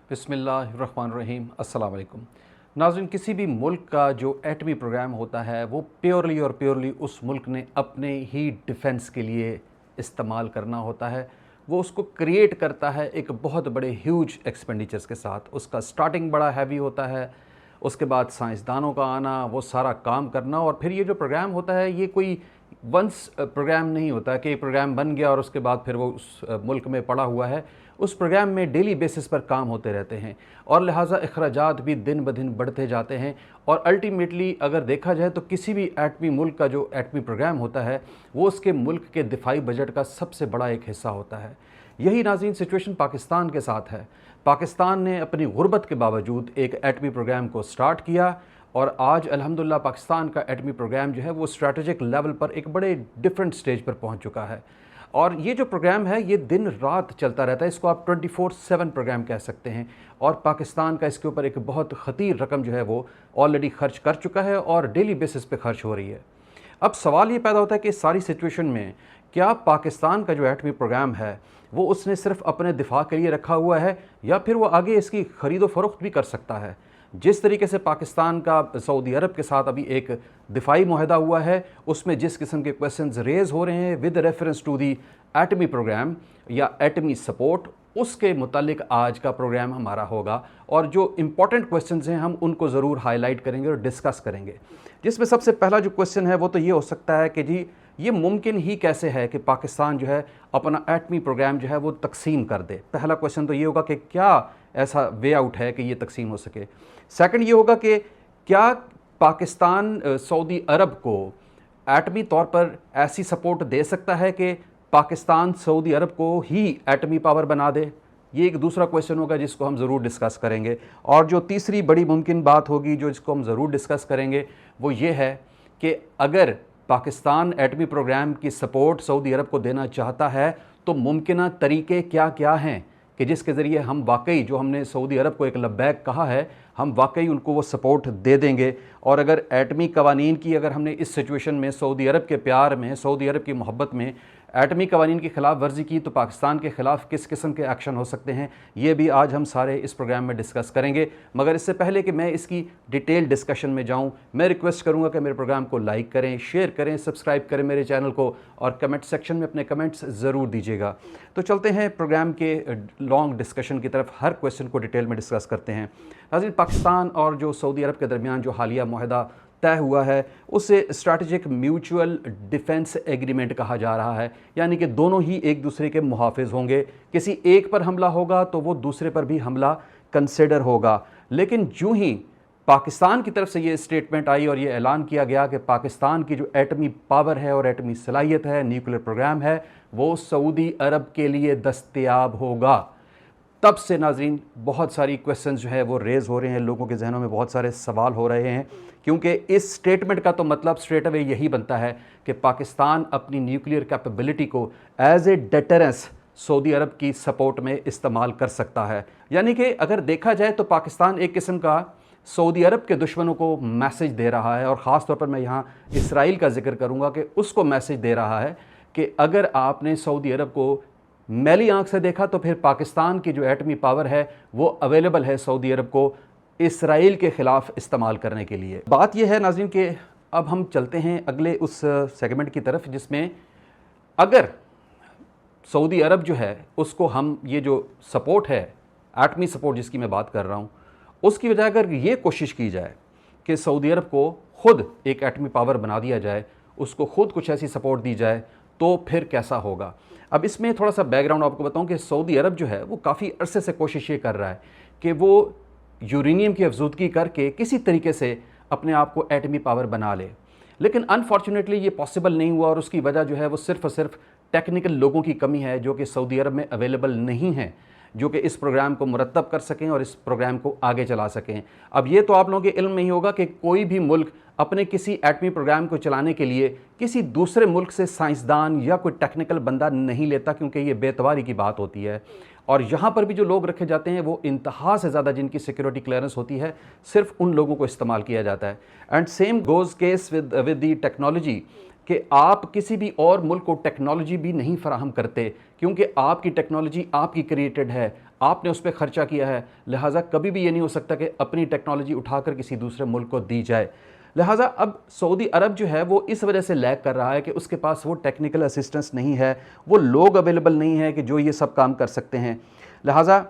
बिस्मिल्लाहिर्रहमानिर्रहीम। अस्सलाम वालेकुम नाज़रीन, किसी भी मुल्क का जो एटमी प्रोग्राम होता है वो प्योरली उस मुल्क ने अपने ही डिफेंस के लिए इस्तेमाल करना होता है। वो उसको क्रिएट करता है एक बहुत बड़े ह्यूज एक्सपेंडिचर्स के साथ। उसका स्टार्टिंग बड़ा हैवी होता है, उसके बाद साइंसदानों का आना, वो सारा काम करना, और फिर ये जो प्रोग्राम होता है ये कोई वंस प्रोग्राम नहीं होता कि प्रोग्राम बन गया और उसके बाद फिर वो उस मुल्क में पड़ा हुआ है। उस प्रोग्राम में डेली बेसिस पर काम होते रहते हैं और लिहाजा अखराजात भी दिन ब दिन बढ़ते जाते हैं। और अल्टीमेटली अगर देखा जाए तो किसी भी एटमी मुल्क का जो एटमी प्रोग्राम होता है वो उसके मुल्क के दिफाई बजट का सबसे बड़ा एक हिस्सा होता है। यही नाज़रीन सिचुएशन पाकिस्तान के साथ है। पाकिस्तान ने अपनी गुर्बत के बावजूद एक एटमी प्रोग्राम को स्टार्ट किया और आज अल्हम्दुलिल्लाह पाकिस्तान का एटमी प्रोग्राम जो है वो स्ट्रैटेजिक लेवल पर एक बड़े डिफरेंट स्टेज पर पहुंच चुका है। और ये जो प्रोग्राम है ये दिन रात चलता रहता है, इसको आप 24/7 प्रोग्राम कह सकते हैं। और पाकिस्तान का इसके ऊपर एक बहुत ख़तीर रकम जो है वो ऑलरेडी खर्च कर चुका है और डेली बेसिस पे खर्च हो रही है। अब सवाल ये पैदा होता है कि इस सारी सिचुएशन में क्या पाकिस्तान का जो एटमी प्रोग्राम है वो उसने सिर्फ अपने दिफा के लिए रखा हुआ है या फिर वो आगे इसकी ख़रीदो फरोख्त भी कर सकता है। जिस तरीके से पाकिस्तान का सऊदी अरब के साथ अभी एक दिफाई मुआहदा हुआ है उसमें जिस किस्म के क्वेश्चंस रेज़ हो रहे हैं विद रेफरेंस टू दी एटमी प्रोग्राम या एटमी सपोर्ट, उसके मुतालिक आज का प्रोग्राम हमारा होगा। और जो इम्पॉर्टेंट क्वेश्चंस हैं हम उनको ज़रूर हाईलाइट करेंगे और डिस्कस करेंगे। जिसमें सबसे पहला जो क्वेश्चन है वो तो ये हो सकता है कि जी ये मुमकिन ही कैसे है कि पाकिस्तान जो है अपना एटमी प्रोग्राम जो है वो तकसीम कर दे। पहला क्वेश्चन तो ये होगा कि क्या ऐसा वे आउट है कि ये तकसीम हो सके। सेकंड ये होगा कि क्या पाकिस्तान सऊदी अरब को एटमी तौर पर ऐसी सपोर्ट दे सकता है कि पाकिस्तान सऊदी अरब को ही एटमी पावर बना दे। ये एक दूसरा क्वेश्चन होगा जिसको हम ज़रूर डिस्कस करेंगे। और जो तीसरी बड़ी मुमकिन बात होगी जो जिसको हम ज़रूर डिस्कस करेंगे वो ये है कि अगर पाकिस्तान एटमी प्रोग्राम की सपोर्ट सऊदी अरब को देना चाहता है तो मुमकिन तरीके क्या क्या हैं कि जिसके ज़रिए हम वाकई जो हमने सऊदी अरब को एक लब्बैक कहा है हम वाकई उनको वो सपोर्ट दे देंगे। और अगर एटमी कवानीन की अगर हमने इस सिचुएशन में सऊदी अरब के प्यार में सऊदी अरब की मोहब्बत में एटमी कवानीन की ख़िलाफ़ वर्जी की तो पाकिस्तान के ख़िलाफ़ किस किस्म के एक्शन हो सकते हैं ये भी आज हम सारे इस प्रोग्राम में डिस्कस करेंगे। मगर इससे पहले कि मैं इसकी डिटेल डिस्कशन में जाऊं मैं रिक्वेस्ट करूंगा कि मेरे प्रोग्राम को लाइक करें, शेयर करें, सब्सक्राइब करें मेरे चैनल को और कमेंट सेक्शन में अपने कमेंट्स ज़रूर दीजिएगा। तो चलते हैं प्रोग्राम के लॉन्ग डिस्कशन की तरफ, हर क्वेश्चन को डिटेल में डिस्कस करते हैं। नाज़रीन, पाकिस्तान और जो सऊदी अरब के दरमियान जो हालिया मुआहदा तय हुआ है उसे स्ट्रैटेजिक म्यूचुअल डिफेंस एग्रीमेंट कहा जा रहा है। यानी कि दोनों ही एक दूसरे के मुहाफ़िज़ होंगे। किसी एक पर हमला होगा तो वो दूसरे पर भी हमला कंसिडर होगा। लेकिन यूँ ही पाकिस्तान की तरफ से ये स्टेटमेंट आई और ये ऐलान किया गया कि पाकिस्तान की जो एटमी पावर है और एटमी सलाहियत है, न्यूक्लियर प्रोग्राम है, वो सऊदी अरब के लिए दस्तयाब होगा। तब से नाज़रीन बहुत सारी क्वेश्चंस जो है वो रेज़ हो रहे हैं, लोगों के जहनों में बहुत सारे सवाल हो रहे हैं क्योंकि इस स्टेटमेंट का तो मतलब स्ट्रेट अवे यही बनता है कि पाकिस्तान अपनी न्यूक्लियर कैपेबिलिटी को एज ए डेटरेंस सऊदी अरब की सपोर्ट में इस्तेमाल कर सकता है। यानी कि अगर देखा जाए तो पाकिस्तान एक किस्म का सऊदी अरब के दुश्मनों को मैसेज दे रहा है और ख़ास तौर पर मैं यहाँ इसराइल का जिक्र करूँगा कि उसको मैसेज दे रहा है कि अगर आपने सऊदी अरब को मैली आंख से देखा तो फिर पाकिस्तान की जो एटमी पावर है वो अवेलेबल है सऊदी अरब को इसराइल के ख़िलाफ़ इस्तेमाल करने के लिए। बात यह है नाज़रीन कि अब हम चलते हैं अगले उस सेगमेंट की तरफ जिसमें अगर सऊदी अरब जो है उसको हम ये जो सपोर्ट है एटमी सपोर्ट जिसकी मैं बात कर रहा हूँ उसकी वजह अगर ये कोशिश की जाए कि सऊदी अरब को ख़ुद एक एटमी पावर बना दिया जाए, उसको ख़ुद कुछ ऐसी सपोर्ट दी जाए तो फिर कैसा होगा। अब इसमें थोड़ा सा बैकग्राउंड आपको बताऊं कि सऊदी अरब जो है वो काफ़ी अरसे से कोशिश ये कर रहा है कि वो यूरेनियम की अफजूदगी करके किसी तरीके से अपने आप को एटमी पावर बना ले, लेकिन अनफॉर्चुनेटली ये पॉसिबल नहीं हुआ और उसकी वजह जो है वो सिर्फ़ और सिर्फ टेक्निकल लोगों की कमी है जो कि सऊदी अरब में अवेलेबल नहीं है जो कि इस प्रोग्राम को मुरतब कर सकें और इस प्रोग्राम को आगे चला सकें। अब ये तो आप लोगों के इल्म में ही होगा कि कोई भी मुल्क अपने किसी एटमी प्रोग्राम को चलाने के लिए किसी दूसरे मुल्क से साइंसदान या कोई टेक्निकल बंदा नहीं लेता क्योंकि ये बेतवारी की बात होती है। और यहाँ पर भी जो लोग रखे जाते हैं वो इंतहा से ज़्यादा जिनकी सिक्योरिटी क्लियरेंस होती है सिर्फ उन लोगों को इस्तेमाल किया जाता है। And same goes case with the technology कि आप किसी भी और मुल्क को टेक्नोलॉजी भी नहीं फराहम करते क्योंकि आपकी टेक्नोलॉजी आपकी क्रिएटेड है, آپ نے اس پہ خرچہ کیا ہے، لہٰذا کبھی بھی یہ نہیں ہو سکتا کہ اپنی ٹیکنالوجی اٹھا کر کسی دوسرے ملک کو دی جائے۔ لہٰذا اب سعودی عرب جو ہے وہ اس وجہ سے لیگ کر رہا ہے کہ اس کے پاس وہ ٹیکنیکل اسسٹنس نہیں ہے، وہ لوگ اویلیبل نہیں ہے کہ جو یہ سب کام کر سکتے ہیں۔ لہٰذا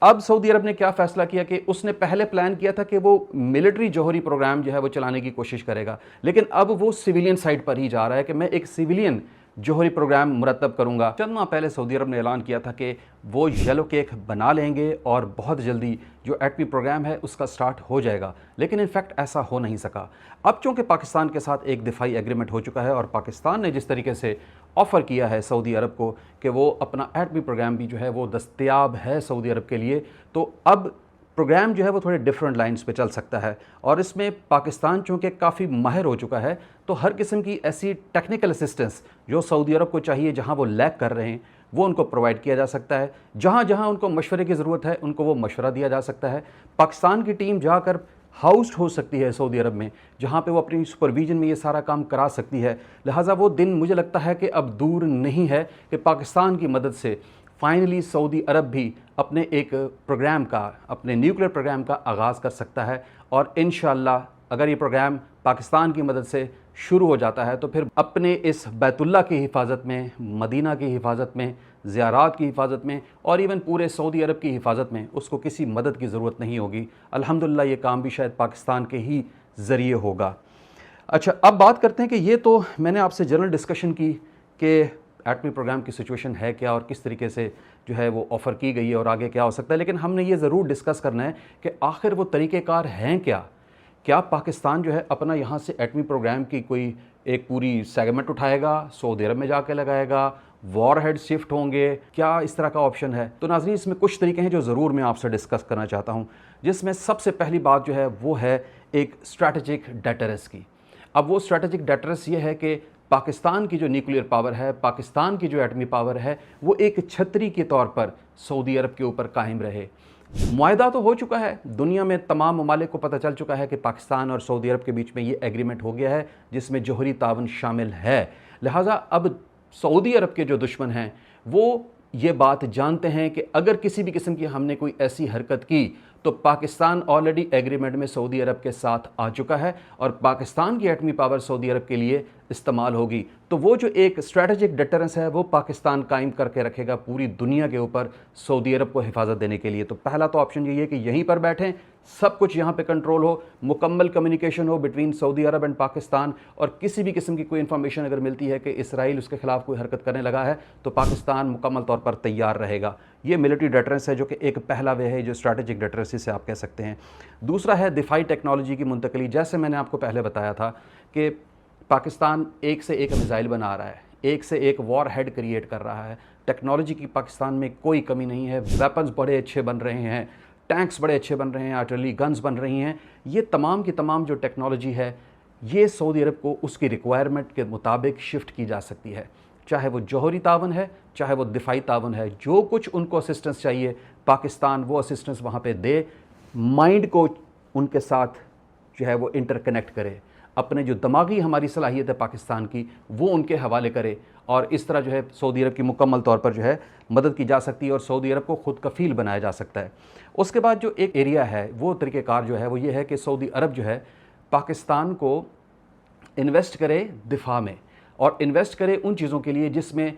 اب سعودی عرب نے کیا فیصلہ کیا کہ اس نے پہلے پلان کیا تھا کہ وہ ملٹری جوہری پروگرام جو ہے وہ چلانے کی کوشش کرے گا، لیکن اب وہ سویلین سائٹ پر ہی جا رہا ہے کہ میں ایک سویلین جوہری پروگرام مرتب کروں گا۔ چند ماہ پہلے سعودی عرب نے اعلان کیا تھا کہ وہ یلو کیک بنا لیں گے اور بہت جلدی جو ایٹمی پروگرام ہے اس کا سٹارٹ ہو جائے گا، لیکن انفیکٹ ایسا ہو نہیں سکا۔ اب چونکہ پاکستان کے ساتھ ایک دفاعی ایگریمنٹ ہو چکا ہے اور پاکستان نے جس طریقے سے آفر کیا ہے سعودی عرب کو کہ وہ اپنا ایٹمی پروگرام بھی جو ہے وہ دستیاب ہے سعودی عرب کے لیے، تو اب پروگرام جو ہے وہ تھوڑے ڈیفرنٹ لائنز پہ چل سکتا ہے، اور اس میں پاکستان چونکہ کافی ماہر ہو چکا ہے تو ہر قسم کی ایسی ٹیکنیکل اسسٹنس جو سعودی عرب کو چاہیے جہاں وہ لیگ کر رہے ہیں وہ ان کو پرووائڈ کیا جا سکتا ہے، جہاں جہاں ان کو مشورے کی ضرورت ہے ان کو وہ مشورہ دیا جا سکتا ہے۔ پاکستان کی ٹیم جا کر ہاؤسڈ ہو سکتی ہے سعودی عرب میں، جہاں پہ وہ اپنی سپرویژن میں یہ سارا کام کرا سکتی ہے۔ لہٰذا وہ دن مجھے لگتا ہے کہ اب دور نہیں ہے کہ پاکستان کی مدد سے فائنلی سعودی عرب بھی اپنے ایک پروگرام کا، اپنے نیوکلیر پروگرام کا آغاز کر سکتا ہے، اور انشاءاللہ اگر یہ پروگرام پاکستان کی مدد سے شروع ہو جاتا ہے تو پھر اپنے اس بیت اللہ کی حفاظت میں، مدینہ کی حفاظت میں، زیارات کی حفاظت میں، اور ایون پورے سعودی عرب کی حفاظت میں اس کو کسی مدد کی ضرورت نہیں ہوگی۔ الحمدللہ یہ کام بھی شاید پاکستان کے ہی ذریعے ہوگا۔ اچھا، اب بات کرتے ہیں کہ یہ تو میں نے آپ سے جنرل ڈسکشن کی کہ ایٹمی پروگرام کی سچویشن ہے کیا اور کس طریقے سے جو ہے وہ آفر کی گئی ہے اور آگے کیا ہو سکتا ہے، لیکن ہم نے یہ ضرور ڈسکس کرنا ہے کہ آخر وہ طریقہ کار ہیں کیا پاکستان جو ہے اپنا یہاں سے ایٹمی پروگرام کی کوئی ایک پوری سیگمنٹ اٹھائے گا، سعودی عرب میں جا کے لگائے گا، وار ہیڈ شفٹ ہوں گے، کیا اس طرح کا آپشن ہے؟ تو ناظرین اس میں کچھ طریقے ہیں جو ضرور میں آپ سے ڈسکس کرنا چاہتا ہوں، جس میں سب سے پہلی بات جو ہے وہ ہے ایک اسٹریٹجک ڈیٹرنس کی۔ اب وہ اسٹریٹجک ڈیٹرنس یہ ہے کہ پاکستان کی جو نیوکلیر پاور ہے، پاکستان کی جو ایٹمی پاور ہے، وہ ایک چھتری کے طور پر سعودی عرب کے اوپر قائم رہے۔ معاہدہ تو ہو چکا ہے، دنیا میں تمام ممالک کو پتہ چل چکا ہے کہ پاکستان اور سعودی عرب کے بیچ میں یہ ایگریمنٹ ہو گیا ہے جس میں جوہری تعاون شامل ہے۔ لہٰذا اب سعودی عرب کے جو دشمن ہیں وہ یہ بات جانتے ہیں کہ اگر کسی بھی قسم کی ہم نے کوئی ایسی حرکت کی تو پاکستان آلریڈی ایگریمنٹ میں سعودی عرب کے ساتھ آ چکا ہے اور پاکستان کی ایٹمی پاور سعودی عرب کے لیے استعمال ہوگی، تو وہ جو ایک اسٹریٹجک ڈیٹرنس ہے وہ پاکستان قائم کر کے رکھے گا پوری دنیا کے اوپر سعودی عرب کو حفاظت دینے کے لیے۔ تو پہلا تو آپشن یہی ہے کہ یہیں پر بیٹھیں، سب کچھ یہاں پہ کنٹرول ہو، مکمل communication who between Saudi Arab and Pakistan, اور کسی بھی قسم کی کوئی انفارمیشن اگر ملتی ہے کہ اسرائیل اس کے خلاف کوئی حرکت کرنے لگا ہے تو پاکستان مکمل طور پر تیار رہے گا۔ یہ ملٹری ڈیٹرنس ہے جو کہ ایک پہلا وے ہے جو اسٹریٹجک ڈیٹرنس سے آپ کہہ سکتے ہیں۔ دوسرا ہے دفاعی ٹیکنالوجی کی منتقلی۔ جیسے میں نے آپ کو پہلے بتایا تھا کہ پاکستان ایک سے ایک میزائل بنا رہا ہے، ایک سے ایک وار ہیڈ کریٹ کر رہا ہے، ٹیکنالوجی کی پاکستان میں کوئی کمی نہیں ہے، ویپنز بڑے اچھے بن رہے ہیں، ٹینکس بڑے اچھے بن رہے ہیں، آرٹلری گنز بن رہی ہیں، یہ تمام کی تمام جو ٹیکنالوجی ہے یہ سعودی عرب کو اس کی ریکوائرمنٹ کے مطابق شفٹ کی جا سکتی ہے، چاہے وہ جوہری تعاون ہے چاہے وہ دفاعی تعاون ہے، جو کچھ ان کو اسسٹنس چاہیے پاکستان وہ اسسٹنس وہاں پہ دے، مائنڈ کو ان کے ساتھ جو ہے وہ انٹر کنیکٹ کرے، اپنے جو دماغی ہماری صلاحیت ہے پاکستان کی وہ ان کے حوالے کرے، اور اس طرح جو ہے سعودی عرب کی مکمل طور پر جو ہے مدد کی جا سکتی ہے اور سعودی عرب کو خود کفیل بنایا جا سکتا ہے۔ اس کے بعد جو ایک ایریا ہے وہ طریقہ کار جو ہے وہ یہ ہے کہ سعودی عرب جو ہے پاکستان کو انویسٹ کرے دفاع میں، اور انویسٹ کرے ان چیزوں کے لیے جس میں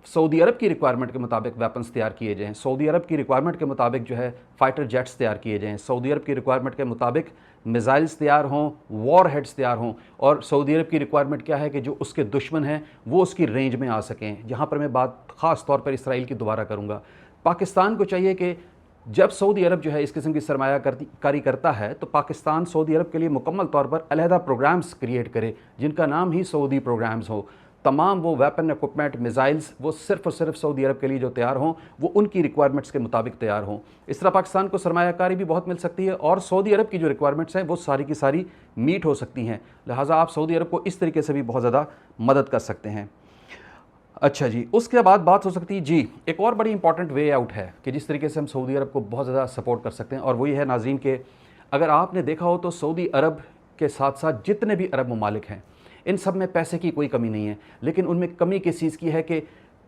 سعودی عرب کی ریکوائرمنٹ کے مطابق ویپنز تیار کیے جائیں، سعودی عرب کی ریکوائرمنٹ کے مطابق جو ہے فائٹر جیٹس تیار کیے جائیں، سعودی عرب کی ریکوائرمنٹ کے مطابق میزائلز تیار ہوں، وار ہیڈز تیار ہوں، اور سعودی عرب کی ریکوائرمنٹ کیا ہے کہ جو اس کے دشمن ہیں وہ اس کی رینج میں آ سکیں۔ یہاں پر میں بات خاص طور پر اسرائیل کی دوبارہ کروں گا۔ پاکستان کو چاہیے کہ جب سعودی عرب جو ہے اس قسم کی سرمایہ کاری کرتا ہے تو پاکستان سعودی عرب کے لیے مکمل طور پر علیحدہ پروگرامز کریٹ کرے جن کا نام ہی سعودی پروگرامز ہو، تمام وہ ویپن ایکوپمنٹ میزائلز وہ صرف اور صرف سعودی عرب کے لیے جو تیار ہوں وہ ان کی ریکوائرمنٹس کے مطابق تیار ہوں۔ اس طرح پاکستان کو سرمایہ کاری بھی بہت مل سکتی ہے اور سعودی عرب کی جو ریکوائرمنٹس ہیں وہ ساری کی ساری میٹ ہو سکتی ہیں، لہٰذا آپ سعودی عرب کو اس طریقے سے بھی بہت زیادہ مدد کر سکتے ہیں۔ اچھا جی، اس کے بعد بات ہو سکتی ہے جی ایک اور بڑی امپورٹنٹ وے آؤٹ ہے کہ جس طریقے سے ہم سعودی عرب کو بہت زیادہ سپورٹ کر سکتے ہیں، اور وہ یہ ہے ناظرین کہ اگر آپ نے دیکھا ہو تو سعودی عرب کے ساتھ ساتھ جتنے بھی عرب ممالک ہیں ان سب میں پیسے کی کوئی کمی نہیں ہے، لیکن ان میں کمی کس چیز کی ہے کہ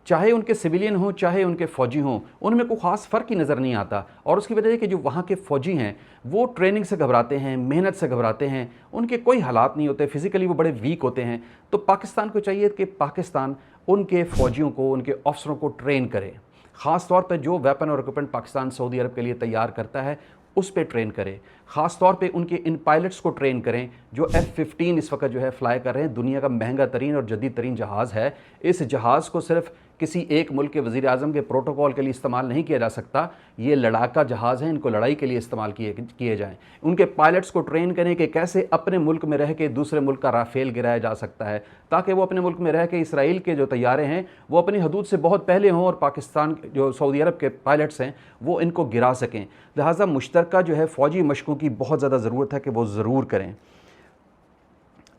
चाहे उनके सिविलियन हों चाहे उनके फ़ौजी हों, उनमें कोई ख़ास फ़र्क ही नज़र नहीं आता। और उसकी वजह है कि जो वहाँ के फ़ौजी हैं वो ट्रेनिंग से घबराते हैं, मेहनत से घबराते हैं, उनके कोई हालात नहीं होते, फ़िज़िकली वो बड़े वीक होते हैं। तो पाकिस्तान को चाहिए कि पाकिस्तान उनके फ़ौजियों को, उनके अफसरों को ट्रेन करे, ख़ास तौर पर जो वेपन और इक्विपमेंट पाकिस्तान सऊदी अरब के लिए तैयार करता है उस पे ट्रेन करें। ख़ास तौर पे उनके इन पायलट्स को ट्रेन करें जो F-15 इस वक्त जो है फ्लाई कर रहे हैं। दुनिया का महंगा तरीन और जदीद तरीन जहाज़ है। इस जहाज़ को सिर्फ किसी एक मुल्क के वज़ीर आज़म के प्रोटोकॉल के लिए इस्तेमाल नहीं किया जा सकता, ये लड़ाका जहाज़ हैं, इनको लड़ाई के लिए इस्तेमाल किए जाएँ। उनके पायलट्स को ट्रेन करें कि कैसे अपने मुल्क में रह के दूसरे मुल्क का राफेल गिराया जा सकता है, ताकि वो अपने मुल्क में रह के इसराइल के जो तैयारे हैं वो अपनी हदूद से बहुत पहले हों और पाकिस्तान जो सऊदी अरब के पायलट्स हैं वो इनको गिरा सकें। लिहाजा मुश्तरका जो है फ़ौजी मशकों की बहुत ज़्यादा ज़रूरत है कि वो ज़रूर करें।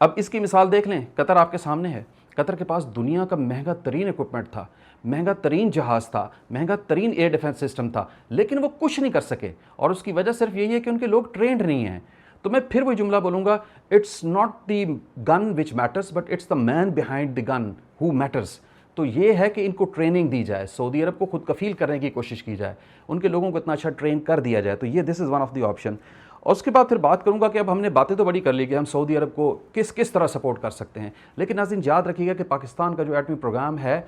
अब इसकी मिसाल देख लें, कतर आपके सामने है। कतर के पास दुनिया का महंगा तरीन इक्विपमेंट था, महंगा तरीन जहाज़ था, महंगा तरीन एयर डिफेंस सिस्टम था, लेकिन वो कुछ नहीं कर सके। और उसकी वजह सिर्फ यही है कि उनके लोग ट्रेंड नहीं हैं। तो मैं फिर वही जुमला बोलूँगा, it's not the gun which matters but it's the man behind the gun who matters. तो ये है कि इनको ट्रेनिंग दी जाए, सऊदी अरब को खुद कफ़ील करने की कोशिश की जाए, उनके लोगों को इतना अच्छा ट्रेन कर दिया जाए। तो ये this is one of the option. और उसके बाद फिर बात करूंगा कि अब हमने बातें तो बड़ी कर ली कि हम सऊदी अरब को किस किस तरह सपोर्ट कर सकते हैं, लेकिन नाज़रीन याद रखिएगा कि पाकिस्तान का जो एटमी प्रोग्राम है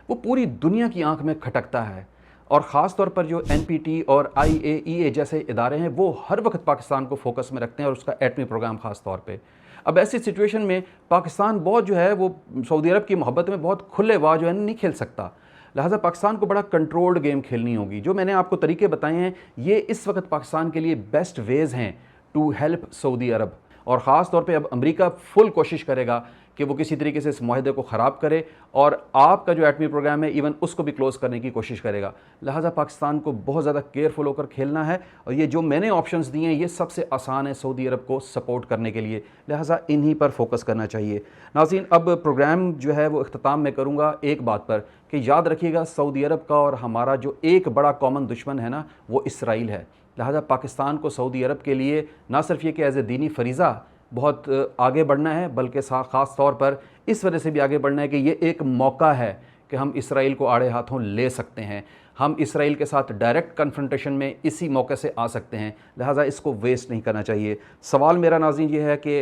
वो पूरी दुनिया की आंख में खटकता है। और ख़ास तौर पर जो NPT और IAEA जैसे इदारे हैं वो हर वक्त पाकिस्तान को फोकस में रखते हैं और उसका एटमी प्रोग्राम ख़ास तौर पे। अब ऐसी सिचुएशन में पाकिस्तान बहुत जो है वो सऊदी अरब की मोहब्बत में बहुत खुले वाह जो है नहीं खेल सकता। लिहाजा पाकिस्तान को बड़ा कंट्रोल्ड गेम खेलनी होगी। जो मैंने आपको तरीके बताए हैं ये इस वक्त पाकिस्तान के लिए बेस्ट वेज़ हैं टू हेल्प सऊदी अरब। और ख़ास तौर पे अब अमेरिका फुल कोशिश करेगा कि वो किसी तरीके से इस माहदे को ख़राब करे और आपका जो एटमी प्रोग्राम है इवन उसको भी क्लोज़ करने की कोशिश करेगा। लिहाजा पाकिस्तान को बहुत ज़्यादा केयरफुल होकर खेलना है। और ये जो मैंने ऑप्शंस दिए हैं ये सबसे आसान है सऊदी अरब को सपोर्ट करने के लिए, लिहाजा इन्हीं पर फोकस करना चाहिए। नाज़रीन अब प्रोग्राम जो है वो इख्तिताम में करूँगा एक बात पर कि याद रखिएगा सऊदी अरब का और हमारा जो एक बड़ा कॉमन दुश्मन है ना वो इसराइल है। लिहाजा पाकिस्तान को सऊदी अरब के लिए ना सिर्फ ये कि एज़ ए दीनी फ़रीज़ा बहुत आगे बढ़ना है, बल्कि ख़ास तौर पर इस वजह से भी आगे बढ़ना है कि ये एक मौका है कि हम इसराइल को आड़े हाथों ले सकते हैं। हम इसराइल के साथ डायरेक्ट कन्फ्रंटेशन में इसी मौके से आ सकते हैं। लिहाजा इसको वेस्ट नहीं करना चाहिए। सवाल मेरा नाज़रीन ये है कि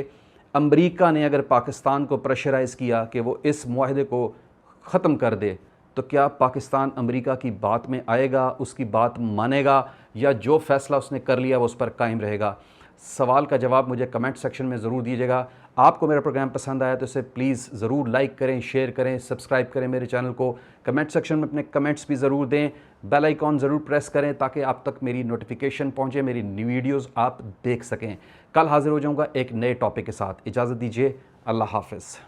अमेरिका ने अगर पाकिस्तान को प्रेशराइज़ किया कि वो इस मुआहदे को ख़त्म कर दे तो क्या पाकिस्तान अमेरिका की बात में आएगा, उसकी बात मानेगा, या जो फ़ैसला उसने कर लिया वो उस पर कायम रहेगा? सवाल का जवाब मुझे कमेंट सेक्शन में ज़रूर दीजिएगा। आपको मेरा प्रोग्राम पसंद आया तो इसे प्लीज़ ज़रूर लाइक करें, शेयर करें, सब्सक्राइब करें मेरे चैनल को। कमेंट सेक्शन में अपने कमेंट्स भी ज़रूर दें, बेल आइकॉन ज़रूर प्रेस करें ताकि आप तक मेरी नोटिफिकेशन पहुँचे, मेरी न्यू वीडियोज़ आप देख सकें। कल हाज़िर हो जाऊँगा एक नए टॉपिक के साथ। इजाज़त दीजिए, अल्लाह हाफ़िज़।